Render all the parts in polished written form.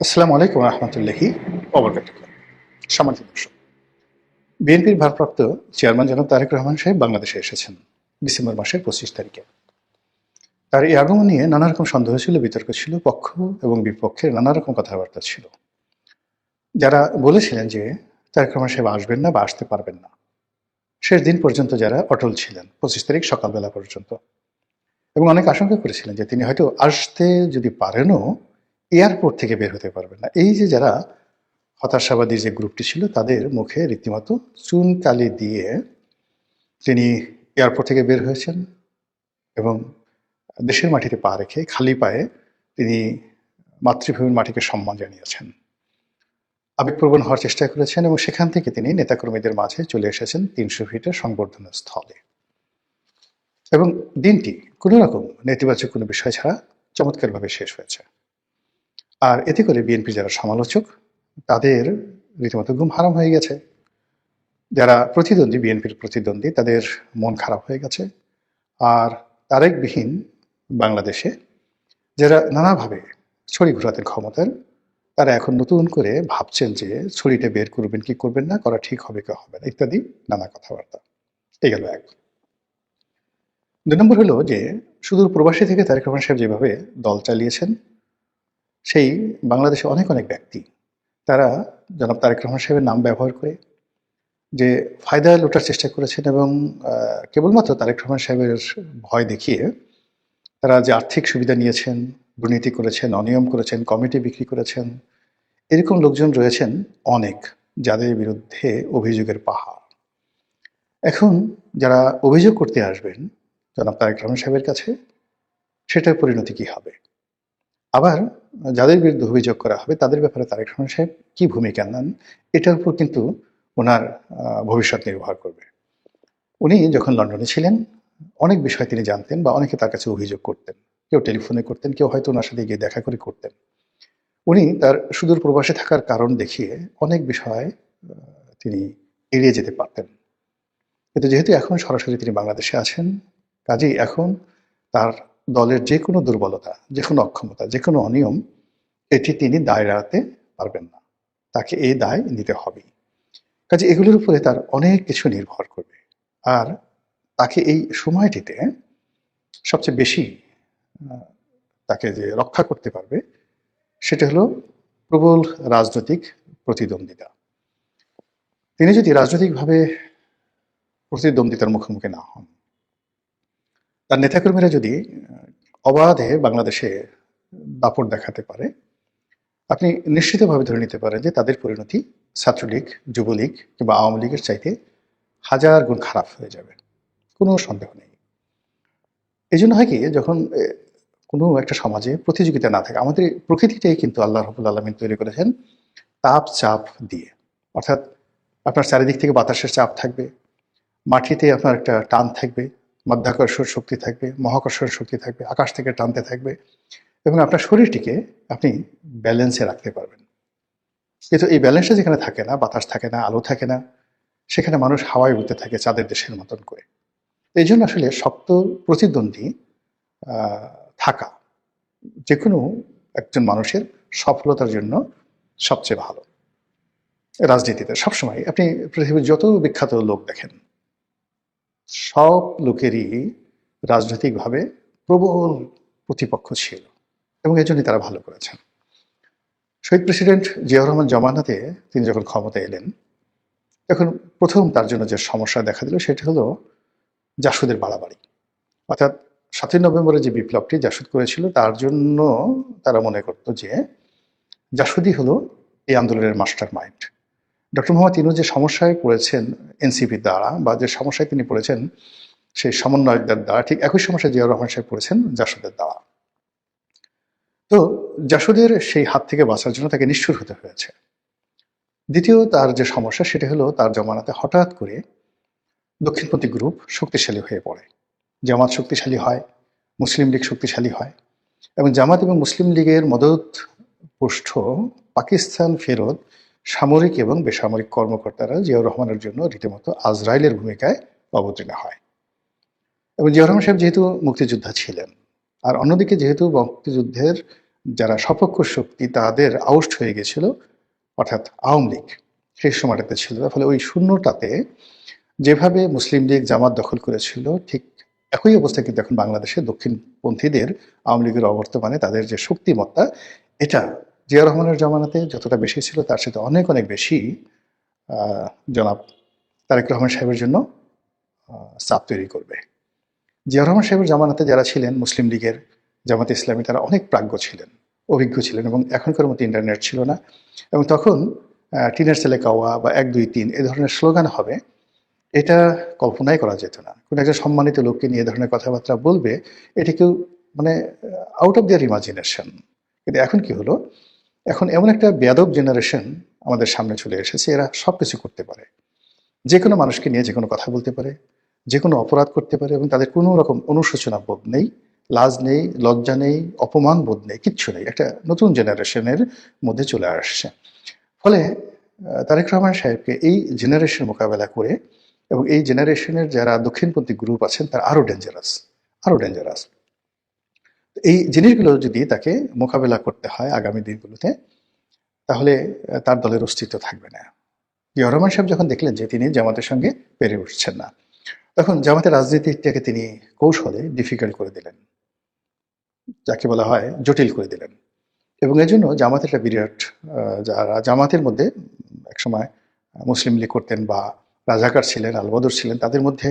আসসালামু আলাইকুম রহমতুল্লাহি ওবরকাতুহু। সম্মানিত দর্শক, বিএনপির ভারপ্রাপ্ত চেয়ারম্যান জনাব তারেক রহমান সাহেব বাংলাদেশে এসেছেন ডিসেম্বর মাসের 25 তারিখে। তার এই আগমন নিয়ে নানা রকম সন্দেহ ছিল, বিতর্ক ছিল, পক্ষ এবং বিপক্ষের নানা রকম কথাবার্তা ছিল। যারা বলেছিলেন যে তারেক রহমান সাহেব আসবেন না বা আসতে পারবেন না, শেষ দিন পর্যন্ত যারা অটল ছিলেন 25 তারিখ সকালবেলা পর্যন্ত, এবং অনেক আশঙ্কা করেছিলেন যে তিনি হয়তো আসতে যদি পারেনও এয়ারপোর্ট থেকে বের হতে পারবেন না। এই যে যারা হতাশাবাদী যে গ্রুপটি ছিল, তাদের মুখে রীতিমতো চুনকালি দিয়ে তিনি এয়ারপোর্ট থেকে বের হয়েছেন এবং দেশের মাটিতে পা রেখে খালি পায়ে তিনি মাতৃভূমির মাটিকে সম্মান জানিয়েছেন, আবেগপ্রবণ হওয়ার চেষ্টা করেছেন এবং সেখান থেকে তিনি নেতাকর্মীদের মাঝে চলে এসেছেন 300 ফিটের সংবর্ধনা স্থলে। এবং দিনটি কোনো রকম নেতিবাচক কোনো বিষয় ছাড়া চমৎকারভাবে শেষ হয়েছে। আর এতে করে বিএনপির যারা সমালোচক, তাদের রীতিমতো ঘুম হারাম হয়ে গেছে। যারা প্রতিদ্বন্দ্বী, বিএনপির প্রতিদ্বন্দ্বী, তাদের মন খারাপ হয়ে গেছে। আর তারেকবিহীন বাংলাদেশে যারা নানাভাবে ছড়ি ঘোরাতের ক্ষমতার, তারা এখন নতুন করে ভাবছেন যে ছড়িটা বের করবেন কি করবেন না, করা ঠিক হবে কি হবে না, ইত্যাদি নানা কথাবার্তা। এই গেল এক। 2 নম্বর হলো যে সুদূর প্রবাসী থেকে তারেক রহমান সাহেব যেভাবে দল চালিয়েছেন, সেই বাংলাদেশে অনেক অনেক ব্যক্তি, তারা জনাব তারেক রহমান সাহেবের নাম ব্যবহার করে যে ফায়দা লুটার চেষ্টা করেছেন এবং কেবলমাত্র তারেক রহমান সাহেবের ভয় দেখিয়ে তারা যে আর্থিক সুবিধা নিয়েছেন, দুর্নীতি করেছেন, অনিয়ম করেছেন, কমিটি বিক্রি করেছেন, এরকম লোকজন রয়েছেন অনেক, যাদের বিরুদ্ধে অভিযোগের পাহাড়। এখন যারা অভিযোগ করতে আসবেন জনাব তারেক রহমান সাহেবের কাছে, সেটার পরিণতি কি হবে? আবার যাদের বিরুদ্ধে অভিযোগ করা হবে তাদের ব্যাপারে তারেক রহমান সাহেব কি ভূমিকা নেন, এটার উপর কিন্তু ওনার ভবিষ্যৎ নির্ভর করবে। উনি যখন লন্ডনে ছিলেন, অনেক বিষয় তিনি জানতেন বা অনেকে তার কাছে অভিযোগ করতেন। কেউ টেলিফোনে করতেন, কেউ হয়তো ওনার সাথে গিয়ে দেখা করে করতেন। উনি তার সুদূর প্রবাসে থাকার কারণ দেখিয়ে অনেক বিষয় তিনি এড়িয়ে যেতে পারতেন। কিন্তু যেহেতু এখন সরাসরি তিনি বাংলাদেশে আছেন, কাজেই এখন তার দলের যে কোনো দুর্বলতা, যে কোনো অক্ষমতা, যে কোনো অনিয়ম, এটি তিনি দায় এড়াতে পারবেন না। তাকে এই দায় নিতে হবেই। কাজে এগুলোর উপরে তার অনেক কিছু নির্ভর করবে। আর তাকে এই সময়টিতে সবচেয়ে বেশি তাকে যে রক্ষা করতে পারবে, সেটা হলো প্রবল রাজনৈতিক প্রতিদ্বন্দ্বিতা। তিনি যদি রাজনৈতিকভাবে প্রতিদ্বন্দ্বিতার মুখোমুখি না হন, তার নেতাকর্মীরা যদি অবাধে বাংলাদেশে দাপট দেখাতে পারে, আপনি নিশ্চিতভাবে ধরে নিতে পারেন যে তাদের পরিণতি ছাত্রলীগ, যুবলীগ কিংবা আওয়ামী লীগের চাইতে হাজার গুণ খারাপ হয়ে যাবে, কোনো সন্দেহ নেই। এই জন্য হয় কি, যখন কোনো একটা সমাজে প্রতিযোগিতা না থাকে, আমাদের প্রকৃতিটাই কিন্তু আল্লাহ রাব্বুল আলামিন তৈরি করেছেন তাপ চাপ দিয়ে। অর্থাৎ আপনার চারিদিক থেকে বাতাসের চাপ থাকবে, মাটিতে আপনার একটা টান থাকবে, মাধ্যাকর্ষণ শক্তি থাকবে, মহাকর্ষণ শক্তি থাকবে, আকাশ থেকে টানতে থাকবে, এবং আপনার শরীরটিকে আপনি ব্যালেন্সে রাখতে পারবেন। কিন্তু এই ব্যালেন্সটা যেখানে থাকে না, বাতাস থাকে না, আলো থাকে না, সেখানে মানুষ হাওয়ায় উঠতে থাকে চাঁদের দেশের মতন করে। এই জন্য আসলে শক্ত প্রতিদ্বন্দ্বী থাকা যে কোনো একজন মানুষের সফলতার জন্য সবচেয়ে ভালো। রাজনীতিতে সবসময় আপনি পৃথিবীর যত বিখ্যাত লোক দেখেন, সব লোকেরই রাজনৈতিকভাবে প্রবল প্রতিপক্ষ ছিল এবং এই জন্যই তারা ভালো করেছেন। শহীদ প্রেসিডেন্ট জিয়াউর রহমান জমানাতে তিনি যখন ক্ষমতা এলেন, তখন প্রথম তার জন্য যে সমস্যা দেখা দিল সেটা হলো জাসদের বাড়াবাড়ি। অর্থাৎ ৭ই নভেম্বরে যে বিপ্লবটি জাসদ করেছিল, তার জন্য তারা মনে করত যে জাসদই হলো এই আন্দোলনের master mind. Doctor Mohammad Yunus যে সমস্যায় পড়েছেন এনসিপির দ্বারা, বা যে সমস্যায় তিনি পড়েছেন সেই সমন্বয়কদের দ্বারা, ঠিক একই সমস্যায় জিয়াউর রহমান সাহেব পড়েছেন জাসদের দ্বারা। তো জাসদের সেই হাত থেকে বাঁচার জন্য তাকে নিষ্ঠুর হতে হয়েছে। দ্বিতীয় তার যে সমস্যা সেটা হলো তার জমানাতে হঠাৎ করে দক্ষিণপন্থী গ্রুপ শক্তিশালী হয়ে পড়ে। জামাত শক্তিশালী হয়, মুসলিম লীগ শক্তিশালী হয়, এবং জামাত এবং মুসলিম লীগের মদত পুষ্ট পাকিস্তান ফেরত সামরিক এবং বেসামরিক কর্মকর্তারা জিয়াউর রহমানের জন্য রীতিমতো আজরাইলের ভূমিকায় অবতীর্ণ হয়। এবং জিয়াউর রহমান সাহেব যেহেতু মুক্তিযোদ্ধা ছিলেন, আর অন্যদিকে যেহেতু মুক্তিযুদ্ধের যারা সপক্ষ শক্তি তাদের আউট হয়ে গেছিল, অর্থাৎ আওয়ামী লীগ সেই সময়টাতে ছিল। ফলে ওই শূন্যটাতে যেভাবে মুসলিম লীগ জামাত দখল করেছিল, ঠিক একই অবস্থা কিন্তু এখন বাংলাদেশে দক্ষিণপন্থীদের আওয়ামী লীগের অবর্তমানে তাদের যে শক্তিমত্তা, এটা জিয়া রহমানের জামানাতে যতটা বেশি ছিল তার সাথে অনেক অনেক বেশি জনাব তারেক রহমান সাহেবের জন্য চাপ তৈরি করবে। জিয়া রহমান সাহেবের জামানাতে যারা ছিলেন মুসলিম লীগের, জামাতে ইসলামী, তারা অনেক প্রাজ্ঞ ছিলেন, অভিজ্ঞ ছিলেন, এবং এখনকার মতো ইন্টারনেট ছিল না। এবং তখন টিনের ছেলে কাওয়া বা 1 2 3 এ ধরনের স্লোগান হবে, এটা কল্পনাই করা যেত না। কোনো একজন সম্মানিত লোককে নিয়ে এ ধরনের কথাবার্তা বলবে, এটা কেউ মানে আউট অফ দেয়ার ইমাজিনেশন। কিন্তু এখন কি হলো, এখন এমন একটা বেয়াদব জেনারেশন আমাদের সামনে চলে এসেছে, এরা সব কিছু করতে পারে, যে কোনো মানুষকে নিয়ে যে কোনো কথা বলতে পারে, যে কোনো অপরাধ করতে পারে, এবং তাদের কোনো রকম অনুশোচনা বোধ নেই, লাজ নেই, লজ্জা নেই, অপমান বোধ নেই, কিচ্ছু নেই। একটা নতুন জেনারেশনের মধ্যে চলে আসছে। ফলে তারেক রহমান সাহেবকে এই জেনারেশন মোকাবেলা করে, এবং এই জেনারেশনের যারা দক্ষিণপন্থী গ্রুপ আছেন তারা আরও ডেঞ্জারাস, আরও ডেঞ্জারাস। এই জিনিসগুলো যদি তাকে মোকাবেলা করতে হয় আগামী দিনগুলোতে, তাহলে তার দলের অস্তিত্ব থাকবে না। জিয়া রহমান সাহেব যখন দেখলেন যে তিনি জামাতের সঙ্গে পেরে উঠছেন না, তখন জামাতের রাজনীতিটাকে তিনি কৌশলে ডিফিকাল্ট করে দিলেন, যাকে বলা হয় জটিল করে দিলেন। এবং এজন্য জামাতের একটা বিরাট যারা জামাতের মধ্যে একসময় মুসলিম লীগ করতেন বা রাজাকার ছিলেন, আলবদর ছিলেন, তাদের মধ্যে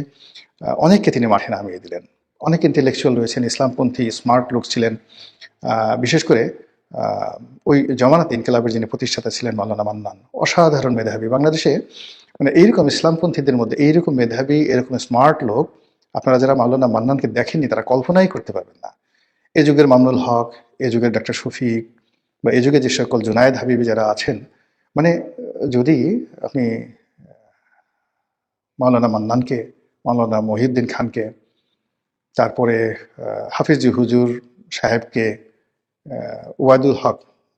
অনেককে তিনি মাঠে নামিয়ে দিলেন। অনেক ইন্টেলেকচুয়াল রয়েছেন, ইসলামপন্থী স্মার্ট লোক ছিলেন। বিশেষ করে ওই জমানাত ইনকিলাবের যিনি প্রতিষ্ঠাতা ছিলেন মাওলানা মান্নান, অসাধারণ মেধাবী। বাংলাদেশে মানে এইরকম ইসলামপন্থীদের মধ্যে এইরকম মেধাবী, এরকম স্মার্ট লোক আপনারা যারা মাওলানা মান্নানকে দেখেননি তারা কল্পনাই করতে পারবেন না। এ যুগের মামুনুল হক, এ যুগের ডক্টর শফিক, বা এ যুগে যে সকল জুনায়েদ হাবিবি যারা আছেন, মানে যদি আপনি মাওলানা মান্নানকে, মাওলানা মহিউদ্দিন খানকে, তারপরে হাফিজি হুজুর সাহেবকে, ওয়াইদুল হক,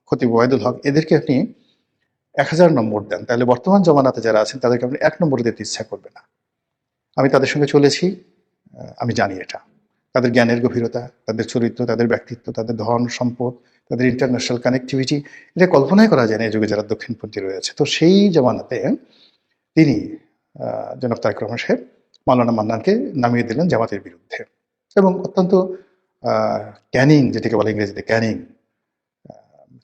খতিব ওয়াইদুল হক, এদেরকে আপনি 1000 নম্বর দেন, তাহলে বর্তমান জমানাতে যারা আছেন তাদেরকে আপনি 1 নম্বর দিতে ইচ্ছা করবে না। আমি তাদের সঙ্গে চলেছি, আমি জানি এটা। তাদের জ্ঞানের গভীরতা, তাদের চরিত্র, তাদের ব্যক্তিত্ব, তাদের ধন সম্পদ, তাদের ইন্টারন্যাশনাল কানেক্টিভিটি, এটা কল্পনাই করা যায় না এই যুগে যারা দক্ষিণপন্থী রয়েছে। তো সেই জমানাতে তিনি জনাব তারেক রহমান সাহেব মাওলানা মান্নানকে নামিয়ে দিলেন জামাতের বিরুদ্ধে, এবং অত্যন্ত ক্যানিং, যেটাকে বলে ইংরেজিতে ক্যানিং,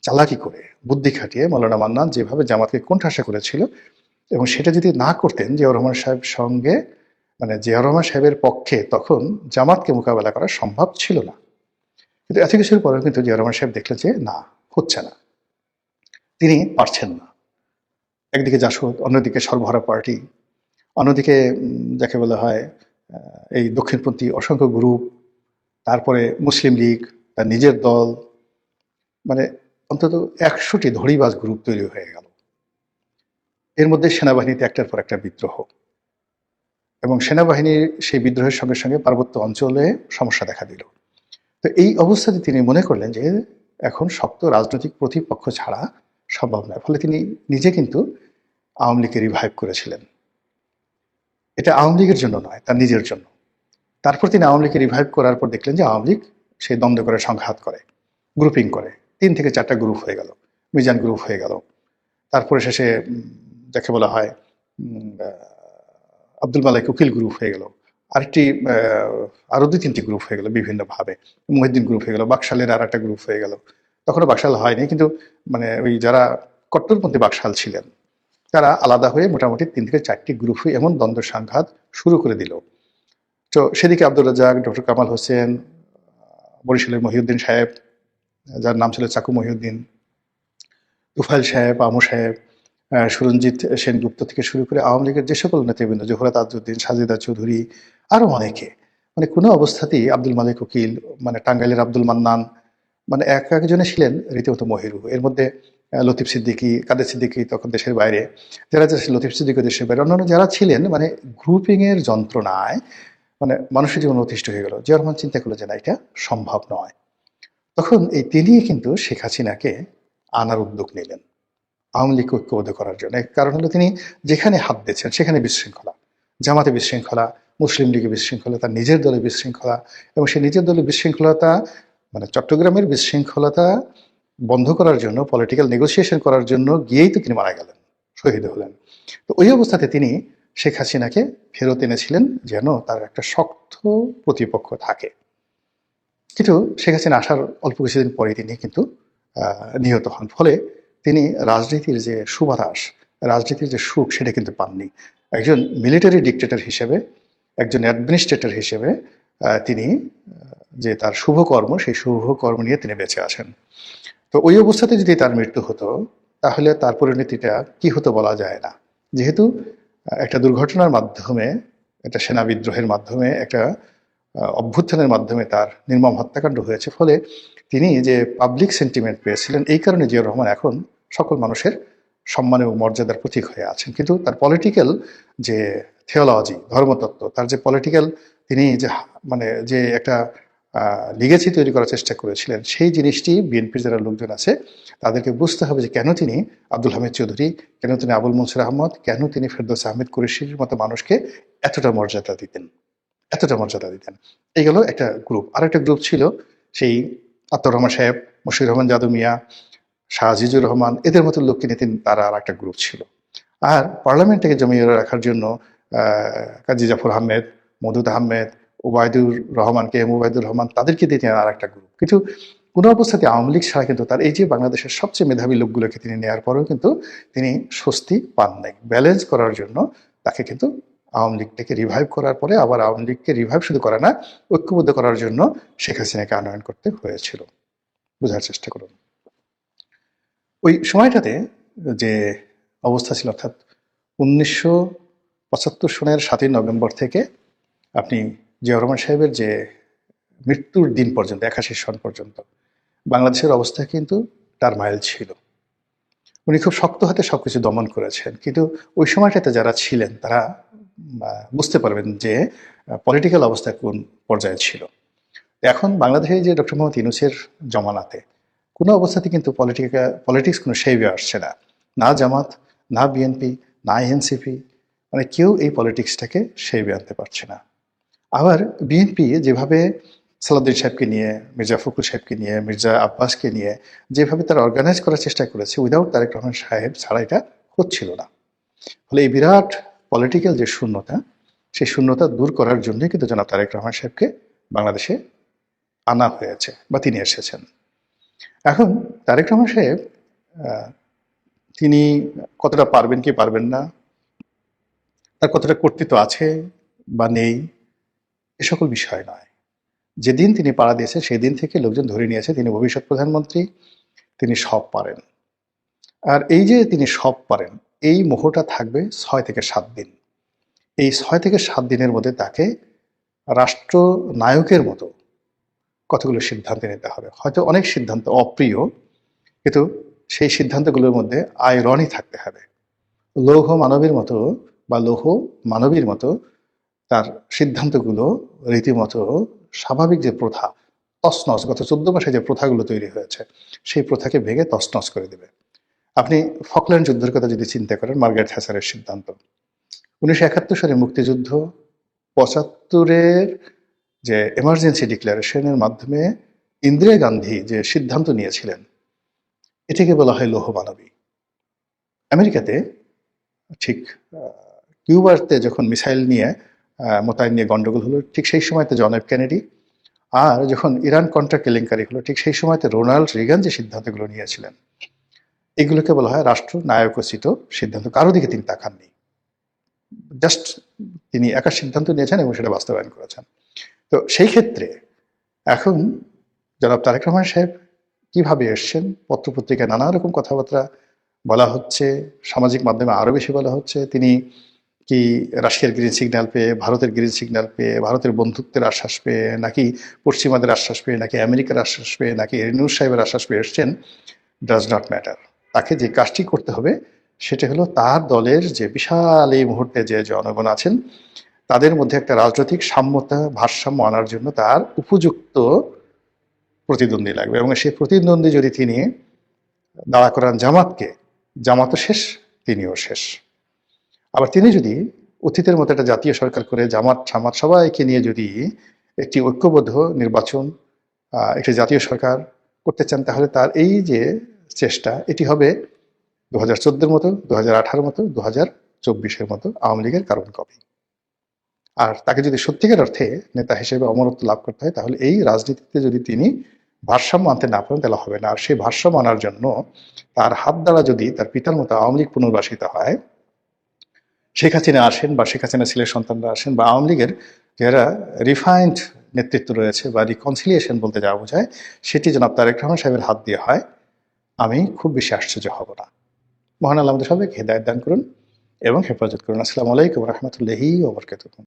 চালাকি করে, বুদ্ধি খাটিয়ে মাওলানা মান্নান যেভাবে জামাতকে কোণঠাসা করেছিল, এবং সেটা যদি না করতেন জিয়াউর রহমান সাহেবের সঙ্গে, মানে জিয়াউর রহমান সাহেবের পক্ষে তখন জামাতকে মোকাবেলা করা সম্ভব ছিল না। কিন্তু এত কিছুর পরেও কিন্তু জিয়াউর রহমান সাহেব দেখলেন যে না, হচ্ছে না, তিনি পারছেন না। একদিকে জাসদ, অন্যদিকে সর্বহারা পার্টি, অন্যদিকে যাকে বলা হয় এই দক্ষিণপন্থী অসংখ্য গ্রুপ, তারপরে মুসলিম লীগ, তার নিজের দল, মানে অন্তত 100টি ধড়িবাজ গ্রুপ তৈরি হয়ে গেল। এর মধ্যে সেনাবাহিনীতে একটার পর একটা বিদ্রোহ, এবং সেনাবাহিনীর সেই বিদ্রোহের সঙ্গে সঙ্গে পার্বত্য অঞ্চলে সমস্যা দেখা দিল। তো এই অবস্থাতে তিনি মনে করলেন যে এখন শক্ত রাজনৈতিক প্রতিপক্ষ ছাড়া সম্ভব নয়। ফলে তিনি নিজে কিন্তু আওয়ামী লীগকে রিভাইভ করেছিলেন। এটা আওয়ামী লীগের জন্য নয়, তার নিজের জন্য। তারপর তিনি আওয়ামী লীগকে রিভাইভ করার পর দেখলেন যে আওয়ামী লীগ সেই দ্বন্দ্ব করে, সংঘাত করে, গ্রুপিং করে, 3 থেকে 4টা গ্রুপ হয়ে গেল, মিজান গ্রুপ হয়ে গেল। তারপরে শেষে যাকে বলা হয় আব্দুল মালেক উকিল গ্রুপ হয়ে গেল, আরেকটি আরো 2-3টি গ্রুপ হয়ে গেল বিভিন্নভাবে, মহিউদ্দিন গ্রুপ হয়ে গেল, বাকশালের আর একটা গ্রুপ হয়ে গেল। তখনও বাকশাল হয়নি, কিন্তু মানে ওই যারা কট্টরপন্থী বাকশাল ছিলেন তারা আলাদা হয়ে মোটামুটি 3 থেকে 4টি গ্রুপ হয়ে এমন দ্বন্দ্ব সংঘাত শুরু করে দিল। তো সেদিকে আব্দুর রাজ্জাক, ডক্টর কামাল হোসেন, বরিশালের মহিউদ্দিন সাহেব যার নাম ছিল চাকু মহিউদ্দিন, তুফাইল সাহেব, আমু সাহেব, সুরঞ্জিত সেনগুপ্ত থেকে শুরু করে আওয়ামী লীগের যে সকল নেতৃবৃন্দ, জোহরা তাজউদ্দিন, সাজেদা চৌধুরী, আরো অনেকে, মানে কোনো অবস্থাতেই আব্দুল মালিক উকিল, মানে টাঙ্গাইলের আব্দুল মান্নান, মানে একজনে ছিলেন রীতিমতো মহিরু। এর মধ্যে লতিফ সিদ্দিকী, কাদের সিদ্দিকী তখন দেশের বাইরে, যারা লতিফ সিদ্দিকী দেশের বাইরে, অন্যান্য যারা ছিলেন, মানে গ্রুপিং এর যন্ত্রণায় মানে মানুষের জীবন অতিষ্ঠ হয়ে গেল। জিয়া রহমান চিন্তা করলো যে না, এটা সম্ভব নয়। তখন এই তিনি কিন্তু শেখ হাসিনাকে আনার উদ্যোগ নিলেন আওয়ামী লীগকে ঐক্যবদ্ধ করার জন্য। কারণ হলো তিনি যেখানে হাত দিচ্ছেন সেখানে বিশৃঙ্খলা, জামাতে বিশৃঙ্খলা, মুসলিম লীগে বিশৃঙ্খলা, তার নিজের দলে বিশৃঙ্খলা, এবং সেই নিজের দলে বিশৃঙ্খলতা মানে চট্টগ্রামের বিশৃঙ্খলতা বন্ধ করার জন্য, পলিটিক্যাল নেগোসিয়েশন করার জন্য গিয়েই তো তিনি মারা গেলেন, শহীদ হলেন। তো ওই অবস্থাতে তিনি শেখ হাসিনাকে ফেরত এনেছিলেন যেন তার একটা শক্ত প্রতিপক্ষ থাকে। কিন্তু শেখ হাসিনা আসার অল্প কিছুদিন পরে তিনি কিন্তু নিহত হন। ফলে তিনি রাজনীতির যে সুবাতাস, রাজনীতির যে সুখ, সেটা কিন্তু পাননি। একজন মিলিটারি ডিক্টেটর হিসেবে, একজন অ্যাডমিনিস্ট্রেটর হিসেবে তিনি যে তার শুভকর্ম, সেই শুভকর্ম নিয়ে তিনি বেঁচে আছেন। তো ওই অবস্থাতে যদি তার মৃত্যু হতো, তাহলে তার পরিণতিটা কি হতো বলা যায় না। যেহেতু একটা দুর্ঘটনার মাধ্যমে, একটা সেনা বিদ্রোহের মাধ্যমে, একটা অভ্যুত্থানের মাধ্যমে তার নির্মম হত্যাকাণ্ড হয়েছে, ফলে তিনি যে পাবলিক সেন্টিমেন্ট পেয়েছিলেন, এই কারণে জিয়াউর রহমান এখন সকল মানুষের সম্মান এবং মর্যাদার প্রতীক হয়ে আছেন। কিন্তু তার পলিটিক্যাল যে থিওলজি, ধর্মতত্ত্ব, তার যে পলিটিক্যাল, তিনি যে মানে যে একটা লিগেসি তৈরি করার চেষ্টা করেছিলেন, সেই জিনিসটি বিএনপির যারা লোকজন আছে তাদেরকে বুঝতে হবে যে কেন তিনি আব্দুল হামিদ চৌধুরী, কেন তিনি আবুল মনসুর আহমদ, কেন তিনি ফেরদৌস আহমেদ কুরেশির মতো মানুষকে এতটা মর্যাদা দিতেন, এতটা মর্যাদা দিতেন। এই গেল একটা গ্রুপ। আর একটা গ্রুপ ছিল সেই আত্মর রহমান সাহেব, মশিউর রহমান যাদু মিয়া, শাহ আজিজুর রহমান, এদের মতো লোককে নিয়ে তারা আর একটা গ্রুপ ছিল। আর পার্লামেন্টটাকে জমিয়ে রাখার জন্য কাজী জাফর আহমেদ, মদুদ আহমেদ, ওবায়দুর রহমান, কে এম ওবায়দুর রহমান, তাদেরকে দিয়ে তিনি আর একটা গ্রুপ। কিন্তু কোনো অবস্থাতে আওয়ামী লীগ ছাড়া কিন্তু তার এই যে বাংলাদেশের সবচেয়ে মেধাবী লোকগুলোকে তিনি নেওয়ার পরেও কিন্তু তিনি স্বস্তি পান নাই। ব্যালেন্স করার জন্য তাকে কিন্তু আওয়ামী লীগটাকে রিভাইভ করার পরে আবার আওয়ামী লীগকে রিভাইভ শুধু করে না, ঐক্যবদ্ধ করার জন্য শেখ হাসিনাকে আনয়ন করতে হয়েছিল। বোঝার চেষ্টা করুন ওই সময়টাতে যে অবস্থা ছিল, অর্থাৎ 1975 সনের 7ই নভেম্বর থেকে আপনি জিয়াউর রহমান সাহেবের যে মৃত্যুর দিন পর্যন্ত, 81 সন পর্যন্ত বাংলাদেশের অবস্থা কিন্তু টারমাইল ছিল। উনি খুব শক্ত হাতে সবকিছু দমন করেছেন। কিন্তু ওই সময়টাতে যারা ছিলেন তারা বুঝতে পারবেন যে পলিটিক্যাল অবস্থা কোন পর্যায়ে ছিল। এখন বাংলাদেশে যে ডক্টর মোহাম্মদ ইউনূসের জমানাতে কোনো অবস্থাতে কিন্তু পলিটিক্স কোনো শেভে আসছে না। না জামাত, না বিএনপি, না এনসিপি, মানে কেউ এই পলিটিক্সটাকে শেভে আনতে পারছে না। আবার বিএনপি যেভাবে সালাউদ্দিন সাহেবকে নিয়ে, মির্জা ফখরুল সাহেবকে নিয়ে, মির্জা আব্বাসকে নিয়ে যেভাবে তারা অর্গানাইজ করার চেষ্টা করেছে, উইদাউট তারেক রহমান সাহেব ছাড়া এটা হচ্ছিল না। ফলে এই বিরাট পলিটিক্যাল যে শূন্যতা, সেই শূন্যতা দূর করার জন্যই কিন্তু জনাব তারেক রহমান সাহেবকে বাংলাদেশে আনা হয়েছে বা তিনি এসেছেন। এখন তারেক রহমান সাহেব তিনি কতটা পারবেন কি পারবেন না, তার কতটা কর্তৃত্ব আছে বা নেই, এ সকল বিষয় নয়। যেদিন তিনি পাড়া দিয়েছে সেই দিন থেকে লোকজন ধরে নিয়েছে তিনি ভবিষ্যৎ প্রধানমন্ত্রী, তিনি সব পারেন। আর এই যে তিনি সব পারেন, এই মোহটা থাকবে 6 থেকে 7 দিন। এই 6 থেকে 7 দিনের মধ্যে তাকে রাষ্ট্রনায়কের মতো কতগুলো সিদ্ধান্ত নিতে হবে। হয়তো অনেক সিদ্ধান্ত অপ্রিয়, কিন্তু সেই সিদ্ধান্তগুলোর মধ্যে আয়রনি থাকতে হবে। লৌহ মানবীর মতো বা লৌহ মানবীর মতো তার সিদ্ধান্তগুলো রীতিমতো স্বাভাবিক যে প্রথা, তছনছ, গত 14 মাসে যে প্রথাগুলো তৈরি হয়েছে, সেই প্রথাকে ভেঙে তছনছ করে দেবে। আপনি ফকল্যান্ড যুদ্ধের কথা যদি চিন্তা করেন, মার্গারেট থ্যাচারের সিদ্ধান্ত, 1971 সালে মুক্তিযুদ্ধ, 75-এর যে এমার্জেন্সি ডিক্লারেশনের মাধ্যমে ইন্দিরা গান্ধী যে সিদ্ধান্ত নিয়েছিলেন, এটাকে বলা হয় লৌহ মানবী। আমেরিকাতে ঠিক কিউবাতে যখন মিসাইল নিয়ে মোতায়েন নিয়ে গন্ডগোল হলো, ঠিক সেই সময়তে জন এফ কেনেডি, আর যখন ইরান কন্ট্রা কেলেঙ্কারি হলো, ঠিক সেই সময়তে রোনাল্ড রিগান যে সিদ্ধান্তগুলো নিয়েছিলেন, এগুলোকে বলা হয় রাষ্ট্র নায়কোচিত সিদ্ধান্ত। কারো দিকে তিনি তাকাননি, জাস্ট তিনি একা সিদ্ধান্ত নিয়েছেন এবং সেটা বাস্তবায়ন করেছেন। তো সেই ক্ষেত্রে এখন জনাব তারেক রহমান সাহেব কিভাবে এসছেন, পত্রপত্রিকায় নানা রকম কথাবার্তা বলা হচ্ছে, সামাজিক মাধ্যমে আরো বেশি বলা হচ্ছে তিনি কি রাশিয়ার গ্রিন সিগন্যাল পেয়ে, ভারতের গ্রিন সিগন্যাল পেয়ে, ভারতের বন্ধুত্বের আশ্বাস পেয়ে, নাকি পশ্চিমাদের আশ্বাস পেয়ে, নাকি আমেরিকার আশ্বাস পেয়ে, নাকি ইউনূস সাহেবের আশ্বাস পেয়ে এসছেন, ডাজ নট ম্যাটার। তাকে যে কাজটি করতে হবে সেটা হলো তার দলের যে বিশাল এই মুহূর্তে যে জনগণ আছেন তাদের মধ্যে একটা রাজনৈতিক সাম্যতা, ভারসাম্য আনার জন্য তার উপযুক্ত প্রতিদ্বন্দ্বী লাগবে। এবং সেই প্রতিদ্বন্দ্বী যদি তিনি দাঁড়া করান জামাতকে, জামাতও শেষ, তিনিও শেষ। আবার তিনি যদি অতীতের মতো একটা জাতীয় সরকার করে জামাত সামাত সবাইকে নিয়ে যদি একটি ঐক্যবদ্ধ নির্বাচন একটি জাতীয় সরকার করতে চান, তাহলে তার এই যে চেষ্টা, এটি হবে 2014-র মতো, 2018-র মতো, 2024-এর মতো আওয়ামী লীগের কারণ কপি। আর তাকে যদি সত্যিকার অর্থে নেতা হিসেবে অমরত্ব লাভ করতে হয়, তাহলে এই রাজনীতিতে যদি তিনি ভারসাম্য আনতে না পারেন, তাহলে হবে না। আর সেই ভারসাম্য আনার জন্য তার হাত দ্বারা যদি তার পিতার মতো আওয়ামী লীগ পুনর্বাসিত হয়, শেখ হাসিনা আসেন বা শেখ হাসিনা ছেলের সন্তানরা আসেন বা আওয়ামী লীগের যারা রিফাইন্ড নেতৃত্ব রয়েছে বা রিকনসিলিয়েশন বলতে যা বোঝায়, সেটি জনাব তারেক রহমান সাহেবের হাত দিয়ে হয়, আমি খুব বেশি আশ্চর্য হব না। মহান আল্লাহ আমাদের সবাইকে হেদায়েত দান করুন এবং হেফাজত করুন। আসসালামু আলাইকুম রহমতুল্লাহি ওয়া বারাকাতুহু।